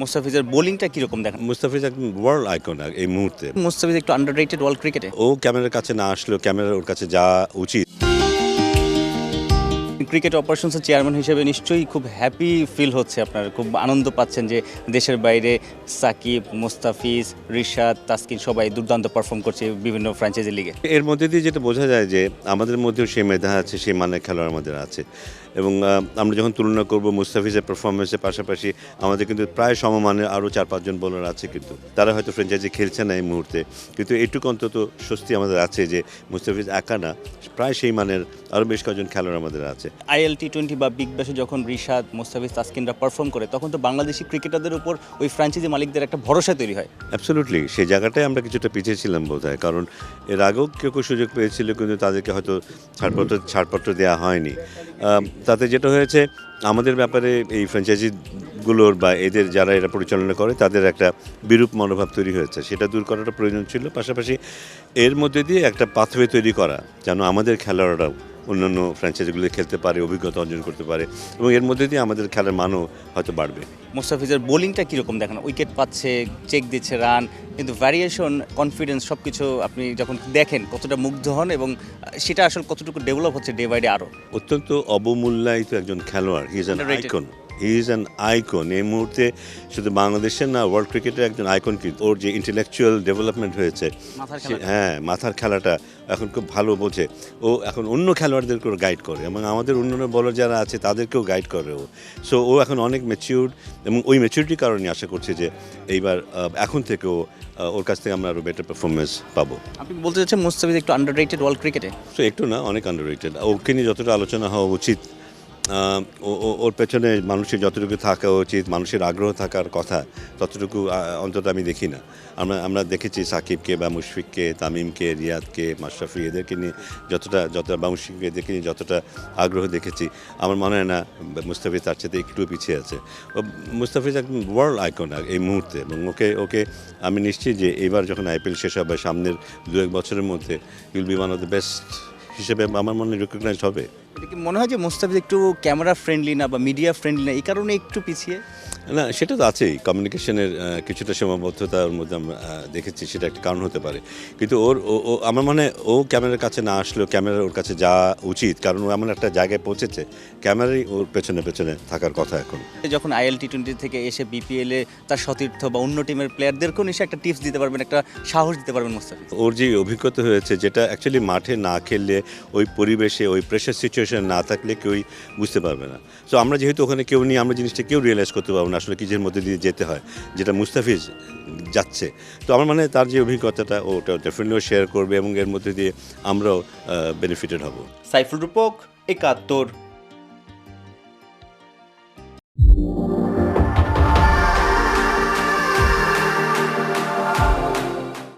মুস্তাফিজের বোলিংটা কিরকম দেখেন? মুস্তাফিজ একদম ওয়ার্ল্ড আইকন এই মুহূর্তে। মুস্তাফিজ একটু আন্ডাররেটেড ওয়ার্ল্ড ক্রিকেটে। ও ক্যামেরার কাছে না আসলেও ক্যামেরা ওর কাছে যাওয়া উচিত। ক্রিকেট অপারেশনসের চেয়ারম্যান হিসেবে নিশ্চয়ই খুব হ্যাপি ফিল হচ্ছে, আপনার খুব আনন্দ পাচ্ছেন যে দেশের বাইরে সাকিব, মুস্তাফিজ, রিশাদ, তাসকিন সবাই দুর্দান্ত পারফর্ম করছে বিভিন্ন ফ্র্যাঞ্চাইজি লিগে। এর মধ্যে দিয়ে যেটা বোঝা যায় যে আমাদের মধ্যেও সেই মেধা আছে, সেই মানের খেলোয়াড় আমাদের আছে। এবং আমরা যখন তুলনা করব মুস্তাফিজের পারফরমেন্সের পাশাপাশি আমাদের কিন্তু প্রায় সমমানের আরও 4-5 জন বোলার আছে, কিন্তু তারা হয়তো ফ্র্যাঞ্চাইজি খেলছে না এই মুহূর্তে, কিন্তু এইটুকু অন্তত স্বস্তি আমাদের আছে যে মুস্তাফিজ একা না, প্রায় সেই মানের আরও বেশ কয়েকজন খেলোয়াড় আমাদের আছে। IL T20 বা বিগ ব্যাশে যখন রিশাদ, মুস্তাফিজ, তাসকিনরা পারফর্ম করে তখন তো বাংলাদেশি ক্রিকেটারদের উপর ওই ফ্র্যাঞ্চাইজি মালিকদের একটা ভরসা তৈরি হয়। অ্যাবসলিউটলি সেই জায়গাটায় আমরা কিছুটা পিছিয়ে ছিলাম বোধহয়, কারণ এর আগেও কেউ কেউ সুযোগ পেয়েছিল, কিন্তু তাদেরকে হয়তো ছাড়পত্র দেওয়া হয়নি। তাতে যেটা হয়েছে আমাদের ব্যাপারে এই ফ্র্যাঞ্চাইজিগুলোর বা এদের যারা এরা পরিচালনা করে তাদের একটা বিরূপ মনোভাব তৈরি হয়েছে, সেটা দূর করাটা প্রয়োজন ছিল। পাশাপাশি এর মধ্যে দিয়ে একটা পাথওয়ে তৈরি করা যেন আমাদের খেলোয়াড়রাও অন্যান্য ফ্র্যাঞ্চাইজিগুলো খেলতে পারে, অভিজ্ঞতা অর্জন করতে পারে, এবং এর মধ্যে দিয়ে আমাদের খেলার মানও হয়তো বাড়বে। মুস্তাফিজের বোলিংটা কীরকম দেখেন? উইকেট পাচ্ছে, চেক দিচ্ছে, রান, কিন্তু ভ্যারিয়েশন, কনফিডেন্স সব কিছু আপনি যখন দেখেন কতটা মুগ্ধ হন এবং সেটা আসলে কতটুকু ডেভেলপ হচ্ছে ডে বাই ডে আরও। অত্যন্ত অবমূল্যায়িত একজন খেলোয়াড়, he is an Underrated. Icon, he is an icon. এই মুহূর্তে শুধু বাংলাদেশের না, ওয়ার্ল্ড ক্রিকেটের একজন আইকন। কিন্তু ওর যে ইন্টেলেকচুয়াল ডেভেলপমেন্ট হয়েছে, মাথার খেলা। হ্যাঁ, মাথার খেলাটা এখন খুব ভালো বোঝে। ও এখন অন্য খেলোয়াড়দেরকেও গাইড করে এবং আমাদের অন্যান্য বলার যারা আছে তাদেরকেও গাইড করে ও। সো ও এখন অনেক ম্যাচিউরড, এবং ওই ম্যাচিউরিটির কারণে আশা করছি যে এইবার এখন থেকে ওর কাছ থেকে আমরা আরও বেটার পারফরমেন্স পাবো। আপনি বলতে চাচ্ছেন মুস্তাফিজ একটু আন্ডাররেটেড ওয়ার্ল্ড ক্রিকেটে? সো একটু না, অনেক আন্ডাররেটেড। ওকে নিয়ে যতটা আলোচনা হওয়া উচিত, ওর পেছনে মানুষের যতটুকু থাকা উচিত, মানুষের আগ্রহ থাকার কথা, ততটুকু অন্তত আমি দেখি না। আমরা দেখেছি সাকিবকে বা মুশফিককে, তামিমকে, রিয়াদকে, মাশরাফি এদেরকে নিয়ে যতটা বা মুশফিককে এদেরকে নিয়ে যতটা আগ্রহ দেখেছি, আমার মনে হয় না মুস্তাফিজ তার সাথে একটু পিছিয়ে আছে। মুস্তাফিজ একদম ওয়ার্ল্ড আইকন এই মুহূর্তে, এবং ওকে আমি নিশ্চিত যে এবার যখন IPL শেষ হবে সামনের 2-1 বছরের মধ্যে will be one of the best হিসেবে আমার মনে রিকগনাইজ হবে। এটা কি মনে হয় যে মুস্তাফিজ একটু ক্যামেরা ফ্রেন্ডলি না বা মিডিয়া ফ্রেন্ডলি না, এই কারণে একটু পিছিয়ে? না, সেটা তো আছেই, কমিউনিকেশনের কিছুটা সীমাবদ্ধতা ওর মধ্যে আমরা দেখেছি, সেটা একটা কারণ হতে পারে। কিন্তু আমার মনে হয় ও ক্যামেরার কাছে না আসলেও ক্যামেরা ওর কাছে যাওয়া উচিত, কারণ ও এমন একটা জায়গায় পৌঁছেছে, ক্যামেরাই ওর পেছনে থাকার কথা এখন। যখন IL T20 থেকে এসে BPL এ তার সতীর্থ বা অন্য টিমের প্লেয়ারদেরকেও নিশ্চয়ই একটা টিপস দিতে পারবেন, একটা সাহস দিতে পারবেন মুস্তাফিজ। ওর যে অভিজ্ঞতা হয়েছে, যেটা অ্যাকচুয়ালি মাঠে না খেললে, ওই পরিবেশে, ওই প্রেশার সিচুয়েশন না থাকলে কেউই বুঝতে পারবে না। সো আমরা যেহেতু ওখানে কেউ নিয়ে, আমরা জিনিসটা কেউ রিয়েলাইজ করতে পারবো না আসলে কিসের মধ্যে দিয়ে যেতে হয়, যেটা মুস্তাফিজ যাচ্ছে। তো আমার মানে তার যে অভিজ্ঞতাটা ওটা ডেফিনেটলি শেয়ার করবে, এবং এর মধ্যে দিয়ে আমরাও বেনিফিটেড হব। সাইফুল রূপক, ৭১।